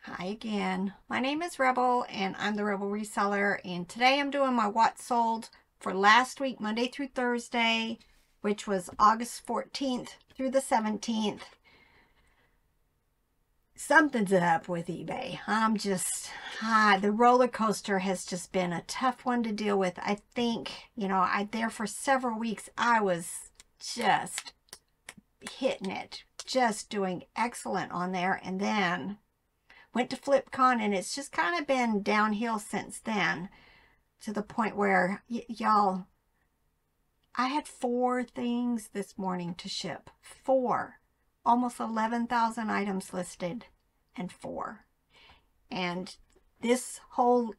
Hi again. My name is Rebel and I'm the Rebel Reseller, and today I'm doing my what sold for last week, Monday through Thursday, which was August 14th through the 17th. Something's up with eBay. The roller coaster has just been a tough one to deal with. I think, there for several weeks, I was just hitting it, just doing excellent on there, and then went to FlipCon, and it's just kind of been downhill since then, to the point where, y'all, I had 4 things this morning to ship. 4. Almost 11,000 items listed, and 4. And this whole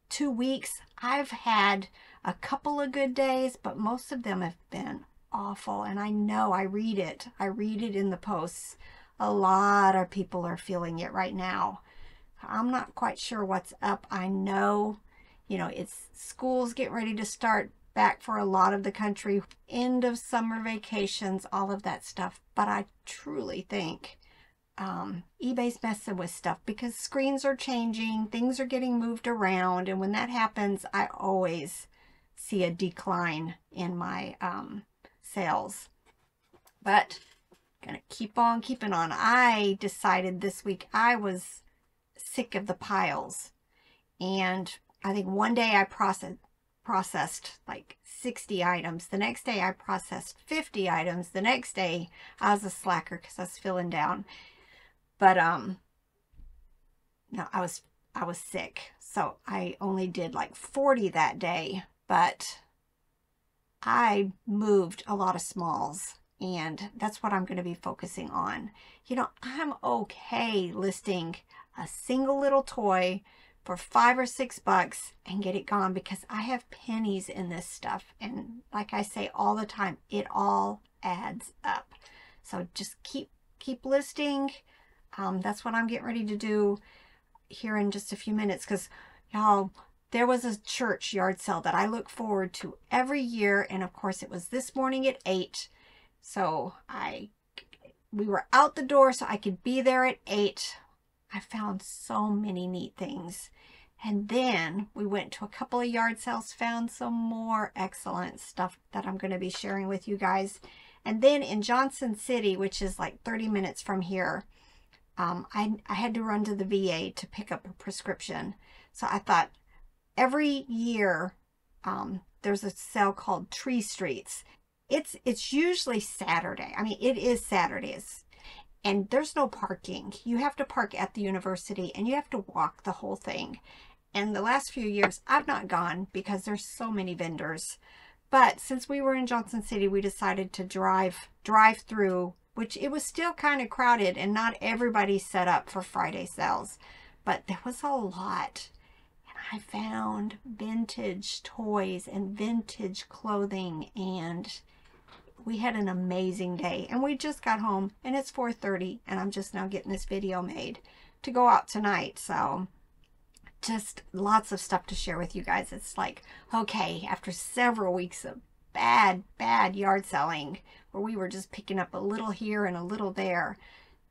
2 weeks, I've had a couple of good days, but most of them have been awful. And I know, I read it in the posts. A lot of people are feeling it right now. I'm not quite sure what's up. I know, it's schools getting ready to start back for a lot of the country, end of summer vacations, all of that stuff. But I truly think eBay's messing with stuff because screens are changing, things are getting moved around, and when that happens, I always see a decline in my sales. But gonna keep on keeping on. I decided this week I was sick of the piles, and I think one day I processed like 60 items. The next day I processed 50 items. The next day I was a slacker because I was feeling down. But no, I was sick, so I only did like 40 that day, but I moved a lot of smalls. And that's what I'm going to be focusing on. I'm okay listing a single little toy for $5 or $6 and get it gone, because I have pennies in this stuff. And like I say all the time, it all adds up. So just keep listing. That's what I'm getting ready to do here in just a few minutes, because y'all, there was a church yard sale that I look forward to every year. And of course it was this morning at 8. So we were out the door so I could be there at 8. I found so many neat things. And then we went to a couple of yard sales, found some more excellent stuff that I'm going to be sharing with you guys. And then in Johnson City, which is like 30 minutes from here, I had to run to the VA to pick up a prescription. So I thought, every year there's a sale called Tree Streets. It's usually Saturday. I mean, it is Saturdays, and there's no parking. You have to park at the university, and you have to walk the whole thing. And the last few years, I've not gone because there's so many vendors. But since we were in Johnson City, we decided to drive through, which it was still kind of crowded, and not everybody set up for Friday sales, but there was a lot. I found vintage toys and vintage clothing, and we had an amazing day. And we just got home, and it's 4:30, and I'm just now getting this video made to go out tonight. So just lots of stuff to share with you guys. It's like, okay, after several weeks of bad yard selling, where we were just picking up a little here and a little there,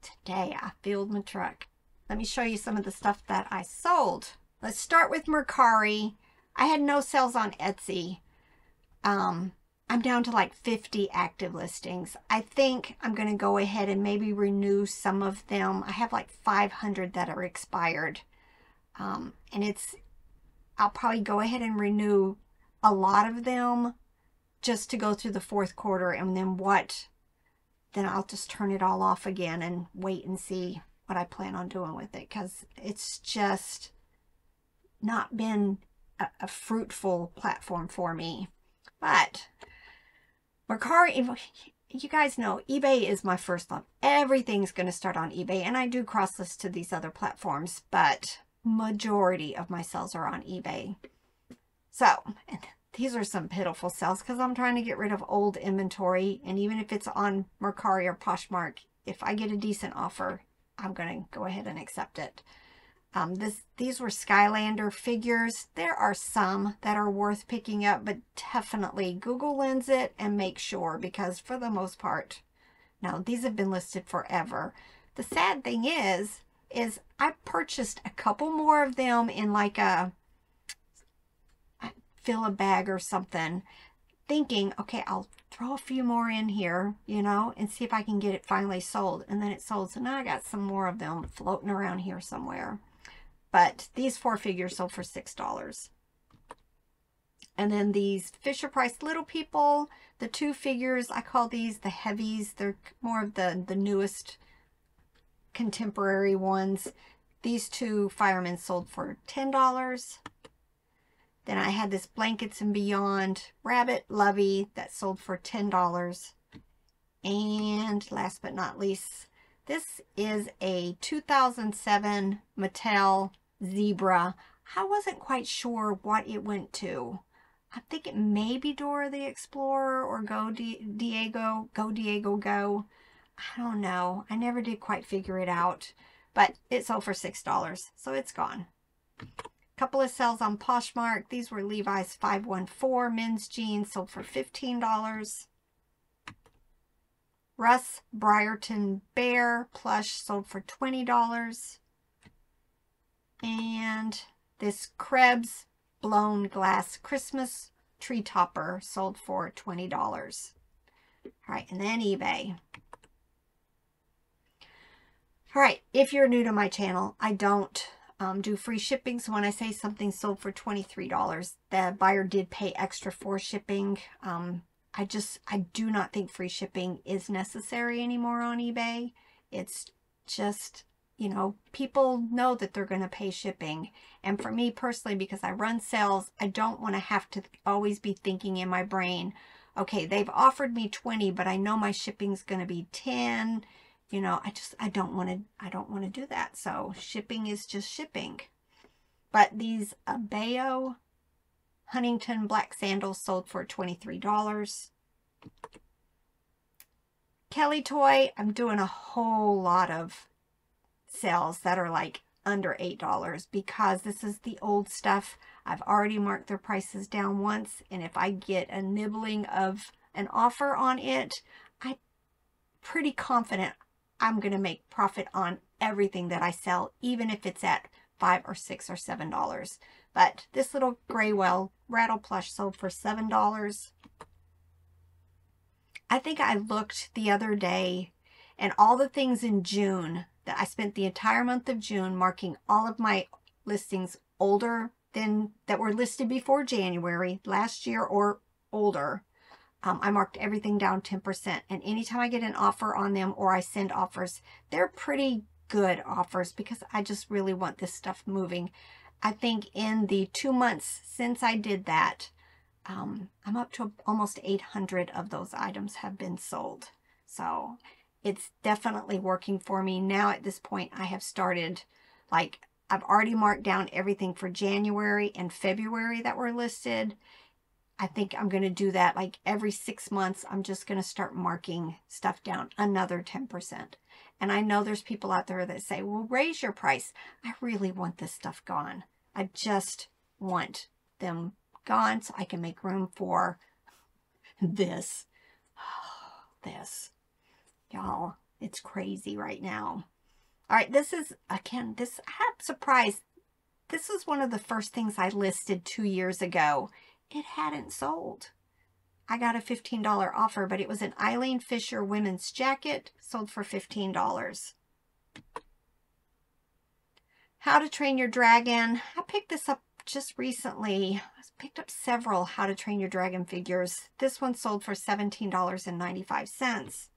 today I filled my truck. Let me show you some of the stuff that I sold. Let's start with Mercari. I had no sales on Etsy. I'm down to like 50 active listings. I think I'm going to go ahead and maybe renew some of them. I have like 500 that are expired. And I'll probably go ahead and renew a lot of them just to go through the 4th quarter. And then I'll just turn it all off again and wait and see what I plan on doing with it. Because it's just not been a fruitful platform for me. But Mercari, you guys know, eBay is my first love. Everything's going to start on eBay, and I do cross list to these other platforms, but majority of my sales are on eBay. So, and these are some pitiful sales because I'm trying to get rid of old inventory, and even if it's on Mercari or Poshmark, if I get a decent offer, I'm going to go ahead and accept it. These were Skylander figures. There are some that are worth picking up, but definitely Google Lens it and make sure, because for the most part, no, these have been listed forever. The sad thing is, is I purchased a couple more of them in like a fill a bag or something, thinking, okay, I'll throw a few more in here, you know, and see if I can get it finally sold. And then it sold. So now I got some more of them floating around here somewhere. But these 4 figures sold for $6. And then these Fisher Price Little People, the 2 figures, I call these the heavies. They're more of the newest contemporary ones. These 2 firemen sold for $10. Then I had this Blankets and Beyond Rabbit Lovey that sold for $10. And last but not least, this is a 2007 Mattel Zebra. I wasn't quite sure what it went to. I think it may be Dora the Explorer or Go Diego, Go. I don't know. I never did quite figure it out. But it sold for $6, so it's gone. Couple of sales on Poshmark. These were Levi's 514 men's jeans, sold for $15. Russ Brierton Bear plush sold for $20. And this Krebs blown glass Christmas tree topper sold for $20. All right, and then eBay. All right, if you're new to my channel, I don't do free shipping. So when I say something sold for $23, the buyer did pay extra for shipping. I do not think free shipping is necessary anymore on eBay. It's just, you know, people know that they're going to pay shipping. And for me personally, because I run sales, I don't want to have to always be thinking in my brain, okay, they've offered me 20, but I know my shipping's going to be 10. You know, I don't want to do that. So shipping is just shipping. But these Abeo Huntington black sandals sold for $23. Kelly Toy, I'm doing a whole lot of sales that are like under $8 because this is the old stuff. I've already marked their prices down once, and if I get a nibbling of an offer on it, I'm pretty confident I'm going to make profit on everything that I sell, even if it's at $5 or $6 or $7. But this little Graywell rattle plush sold for $7. I think I looked the other day, and all the things in June that I spent the entire month of June marking all of my listings older than that were listed before January last year or older. I marked everything down 10%, and anytime I get an offer on them or I send offers, they're pretty good offers because I just really want this stuff moving. I think in the 2 months since I did that, I'm up to almost 800 of those items have been sold. So it's definitely working for me. Now at this point, I have started, like, I've already marked down everything for January and February that were listed. I think I'm going to do that like every 6 months. I'm just going to start marking stuff down another 10%. And I know there's people out there that say, well, raise your price. I really want this stuff gone. I just want them gone so I can make room for this. This. Y'all, it's crazy right now. All right, this is, again, I'm surprised. This was one of the first things I listed 2 years ago. It hadn't sold. I got a $15 offer, but it was an Eileen Fisher women's jacket, sold for $15. How to Train Your Dragon. I picked this up just recently. I picked up several How to Train Your Dragon figures. This one sold for $17.95.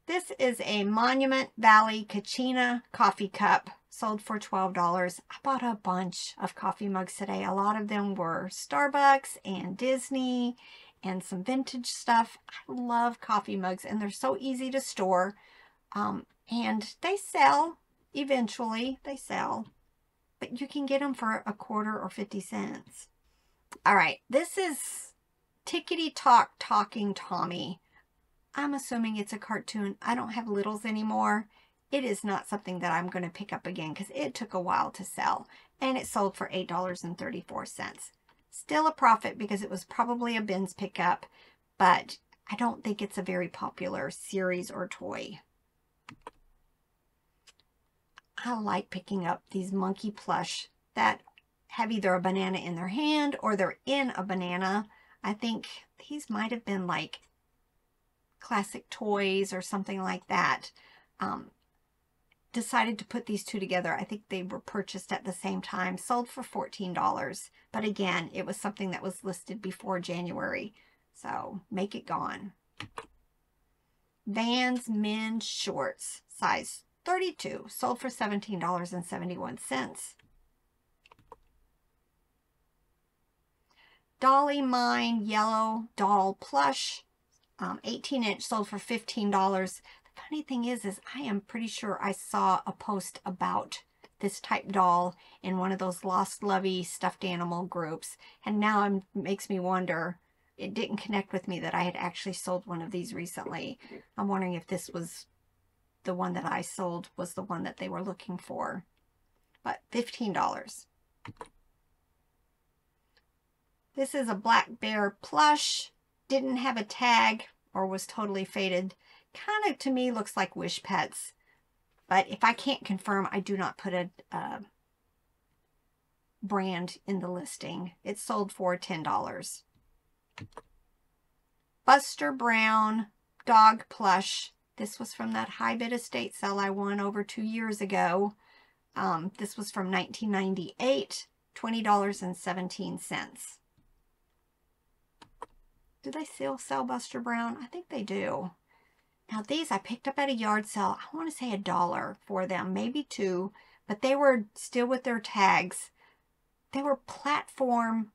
This is a Monument Valley Kachina coffee cup, sold for $12. I bought a bunch of coffee mugs today. A lot of them were Starbucks and Disney and some vintage stuff. I love coffee mugs, and they're so easy to store. And they sell. Eventually, they sell. But you can get them for a quarter or 50 cents. All right, this is Tickety Talk Talking Tommy. I'm assuming it's a cartoon. I don't have littles anymore. It is not something that I'm going to pick up again because it took a while to sell. And it sold for $8.34. Still a profit because it was probably a bins pickup. But I don't think it's a very popular series or toy. I like picking up these monkey plush that have either a banana in their hand or they're in a banana. I think these might have been like Classic Toys or something like that. Decided to put these two together. I think they were purchased at the same time, sold for $14. But again, it was something that was listed before January. So make it gone. Vans men's shorts, size 32, sold for $17.71. Dolly Mine yellow doll plush, 18-inch, sold for $15. The funny thing is I am pretty sure I saw a post about this type doll in one of those Lost Lovey stuffed animal groups, and now it makes me wonder, it didn't connect with me that I had actually sold one of these recently. I'm wondering if this was the one that I sold was the one that they were looking for. But $15. This is a black bear plush. Didn't have a tag or was totally faded. Kind of, to me, looks like Wish Pets. But if I can't confirm, I do not put a brand in the listing. It sold for $10. Buster Brown dog plush. This was from that high bid estate sale I won over 2 years ago. This was from 1998, $20.17. Do they still sell Buster Brown? I think they do. Now these I picked up at a yard sale. I want to say $1 for them, maybe $2, but they were still with their tags. They were platform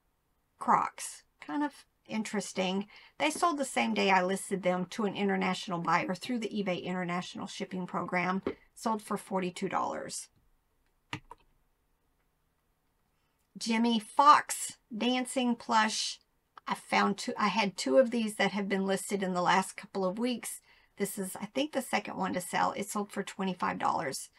Crocs. Kind of interesting. They sold the same day I listed them to an international buyer through the eBay international shipping program. Sold for $42. Jimmy Fox dancing plush. I had 2 of these that have been listed in the last couple of weeks. This is, I think, the second one to sell. It sold for $25.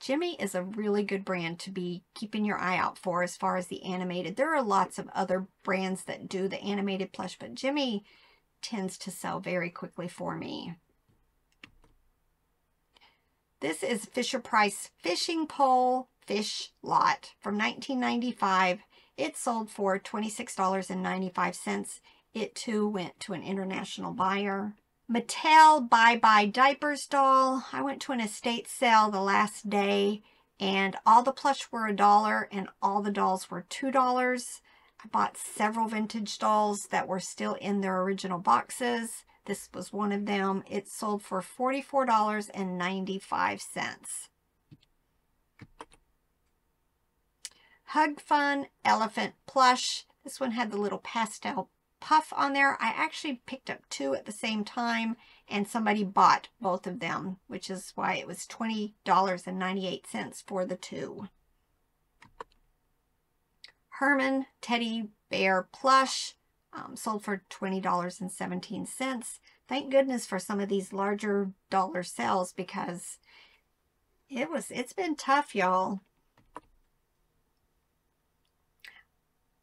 Jimmy is a really good brand to be keeping your eye out for as far as the animated. There are lots of other brands that do the animated plush, but Jimmy tends to sell very quickly for me. This is Fisher-Price fishing pole fish lot from 1995. It sold for $26.95. It too went to an international buyer. Mattel Bye Bye Diapers doll. I went to an estate sale the last day and all the plush were $1 and all the dolls were $2. I bought several vintage dolls that were still in their original boxes. This was one of them. It sold for $44.95. Hug Fun elephant plush. This one had the little pastel puff on there. I actually picked up 2 at the same time and somebody bought both of them, which is why it was $20.98 for the 2. Herman teddy bear plush, sold for $20.17. Thank goodness for some of these larger dollar sales because it's been tough, y'all.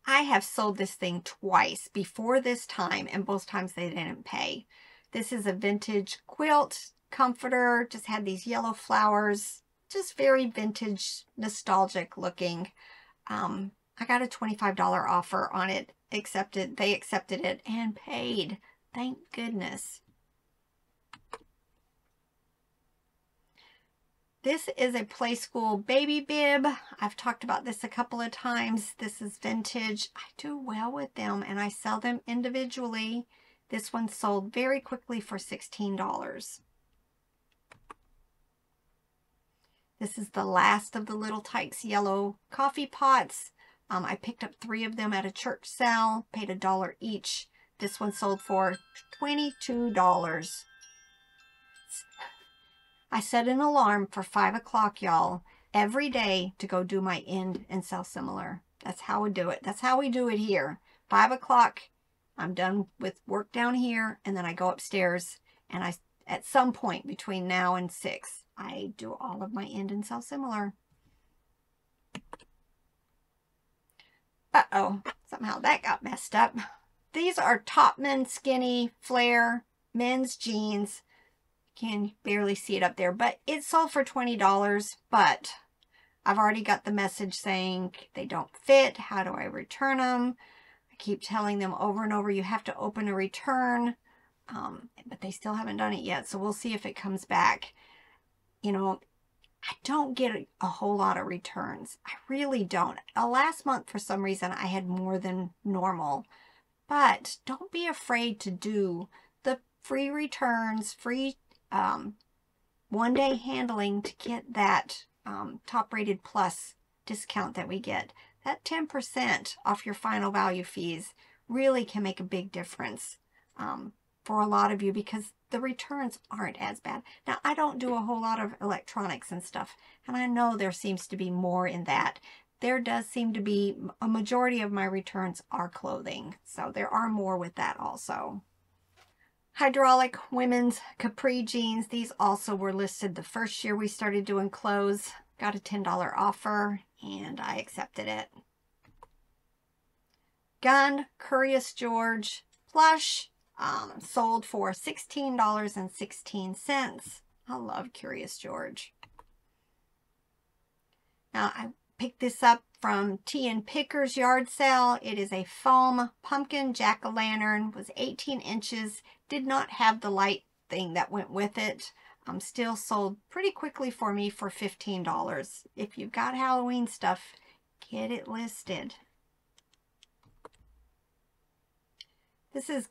I have sold this thing twice before this time, and both times they didn't pay. This is a vintage quilt comforter, just had these yellow flowers, just very vintage, nostalgic looking. I got a $25 offer on it, they accepted it and paid. Thank goodness. This is a Play School baby bib. I've talked about this a couple of times. This is vintage. I do well with them and I sell them individually. This one sold very quickly for $16. This is the last of the Little Tykes yellow coffee pots. I picked up 3 of them at a church sale, paid $1 each. This one sold for $22. I set an alarm for 5 o'clock, y'all, every day to go do my end and sell similar. That's how we do it. That's how we do it here. 5 o'clock, I'm done with work down here, and then I go upstairs, and at some point between now and 6, I do all of my end and sell similar. Uh-oh, somehow that got messed up. These are Topman skinny flare men's jeans. Can barely see it up there, but it sold for $20, but I've already got the message saying they don't fit. How do I return them? I keep telling them over and over, you have to open a return, but they still haven't done it yet. So we'll see if it comes back. You know, I don't get a whole lot of returns. I really don't. Last month, for some reason, I had more than normal. But don't be afraid to do the free returns, free one-day handling to get that top-rated plus discount that we get. That 10% off your final value fees really can make a big difference for a lot of you, because the returns aren't as bad. Now, I don't do a whole lot of electronics and stuff, and I know there seems to be more in that. There does seem to be a majority of my returns are clothing, so there are more with that also. Hydraulic women's capri jeans. These also were listed the first year we started doing clothes. Got a $10 offer, and I accepted it. Gun Curious George plush sold for $16.16. I love Curious George. Now, I picked this up from Tea and Picker's yard sale. It is a foam pumpkin jack-o'-lantern. Was 18 inches. Did not have the light thing that went with it. Still sold pretty quickly for me for $15. If you've got Halloween stuff, get it listed. This is,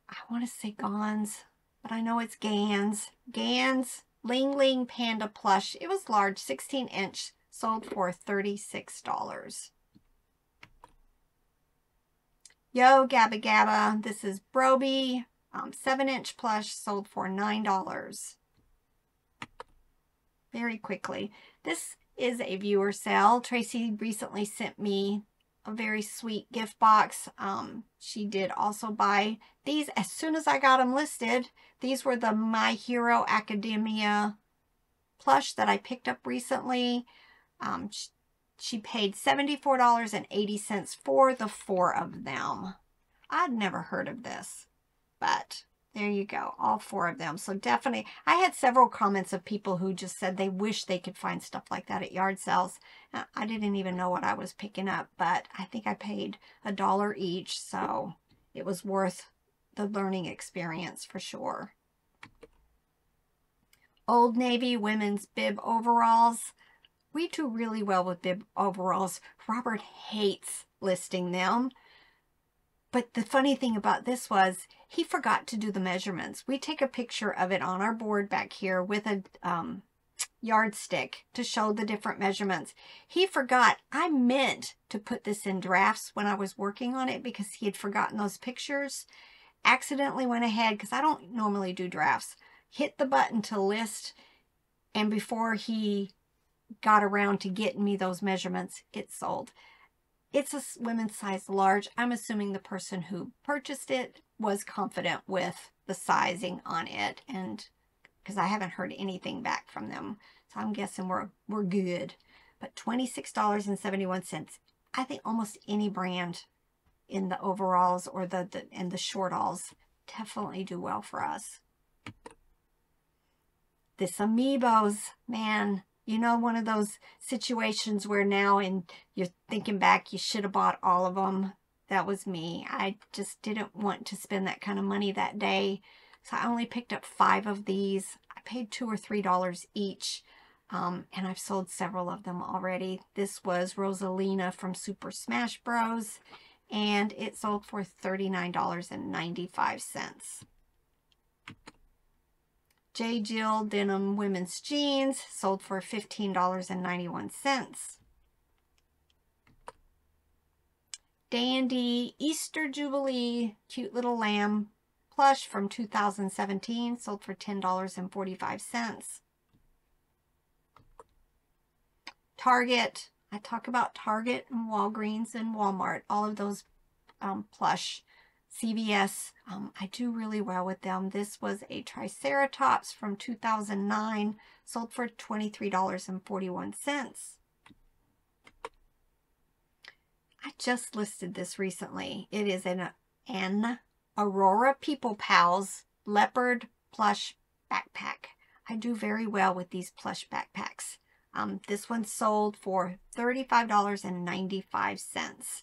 I want to say Gans, but I know it's Gans. Gans Ling Ling Panda Plush. It was large, 16 inch, sold for $36. Yo Gabba Gabba. This is Broby. 7-inch plush, sold for $9. Very quickly. This is a viewer sale. Tracy recently sent me a very sweet gift box. She did also buy these as soon as I got them listed. These were the My Hero Academia plush that I picked up recently. She paid $74.80 for the 4 of them. I'd never heard of this. But there you go, all 4 of them. So definitely, I had several comments of people who just said they wish they could find stuff like that at yard sales. I didn't even know what I was picking up, but I think I paid $1 each, so it was worth the learning experience for sure. Old Navy women's bib overalls. We do really well with bib overalls. Robert hates listing them. But the funny thing about this was he forgot to do the measurements. We take a picture of it on our board back here with a yardstick to show the different measurements. He forgot. I meant to put this in drafts when I was working on it because he had forgotten those pictures. Accidentally went ahead, because I don't normally do drafts, hit the button to list, and before he got around to getting me those measurements, it sold. It's a women's size large. I'm assuming the person who purchased it was confident with the sizing on it, and because I haven't heard anything back from them, so I'm guessing we're good. But $26.71. I think almost any brand in the overalls or the short-alls definitely do well for us. This Amiibos, man. You know, one of those situations where now you're thinking back, you should have bought all of them. That was me. I just didn't want to spend that kind of money that day. So I only picked up 5 of these. I paid $2 or $3 each. And I've sold several of them already. This was Rosalina from Super Smash Bros. And it sold for $39.95. J. Jill denim women's jeans sold for $15.91. Dandy Easter Jubilee cute little lamb plush from 2017 sold for $10.45. Target. I talk about Target and Walgreens and Walmart. All of those plush. CVS, I do really well with them. This was a Triceratops from 2009, sold for $23.41. I just listed this recently. It is an Aurora People Pals leopard plush backpack. I do very well with these plush backpacks. This one sold for $35.95.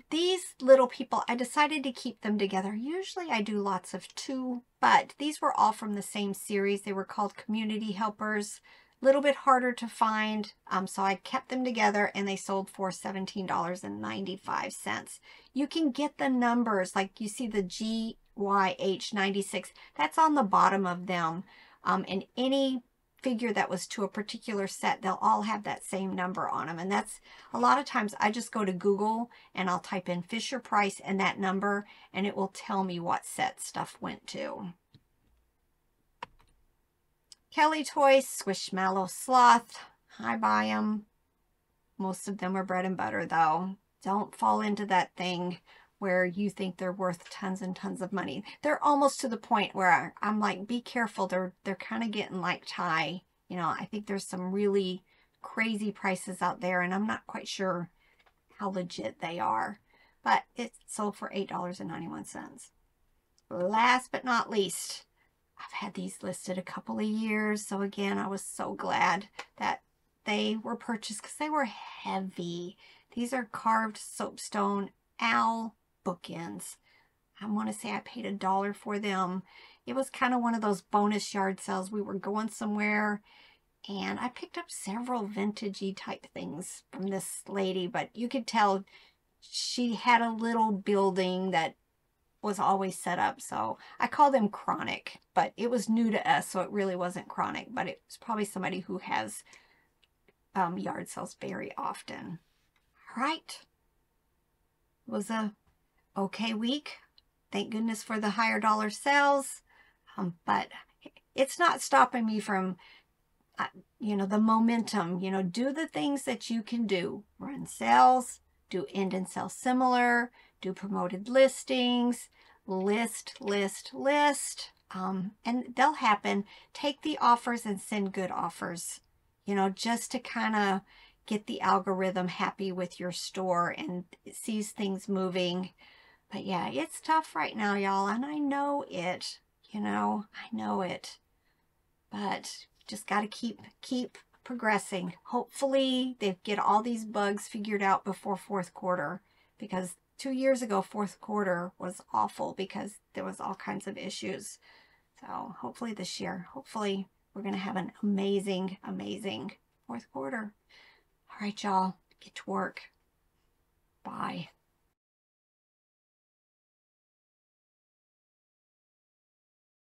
These little people, I decided to keep them together. Usually I do lots of 2, but these were all from the same series. They were called Community Helpers. A little bit harder to find, so I kept them together, and they sold for $17.95. You can get the numbers, like you see the GYH96. That's on the bottom of them, and any figure that was to a particular set, they'll all have that same number on them. And that's, a lot of times I just go to Google and I'll type in Fisher Price and that number, and it will tell me what set stuff went to. Kelly Toys, Squishmallow Sloth. I buy them. Most of them are bread and butter though. Don't fall into that thing where you think they're worth tons and tons of money. They're almost to the point where I'm like, be careful. They're kind of getting like Ty. You know, I think there's some really crazy prices out there, and I'm not quite sure how legit they are. But it sold for $8.91. Last but not least, I've had these listed a couple of years. So again, I was so glad that they were purchased because they were heavy. These are carved soapstone owl bookends. I want to say I paid $1 for them. It was kind of one of those bonus yard sales. We were going somewhere, and I picked up several vintagey type things from this lady, but you could tell she had a little building that was always set up. So I call them chronic, but it was new to us, so it really wasn't chronic, but it was probably somebody who has yard sales very often. All right. It was a okay week. Thank goodness for the higher dollar sales. But it's not stopping me from, you know, the momentum. You know, do the things that you can do. Run sales, do end and sell similar, do promoted listings, list. And they'll happen. Take the offers and send good offers, you know, just to kind of get the algorithm happy with your store and it sees things moving. But yeah, it's tough right now, y'all, and I know it, you know, I know it. But just got to keep progressing. Hopefully they get all these bugs figured out before fourth quarter, because 2 years ago, fourth quarter was awful because there was all kinds of issues. So hopefully this year, hopefully we're going to have an amazing, amazing fourth quarter. All right, y'all, get to work. Bye.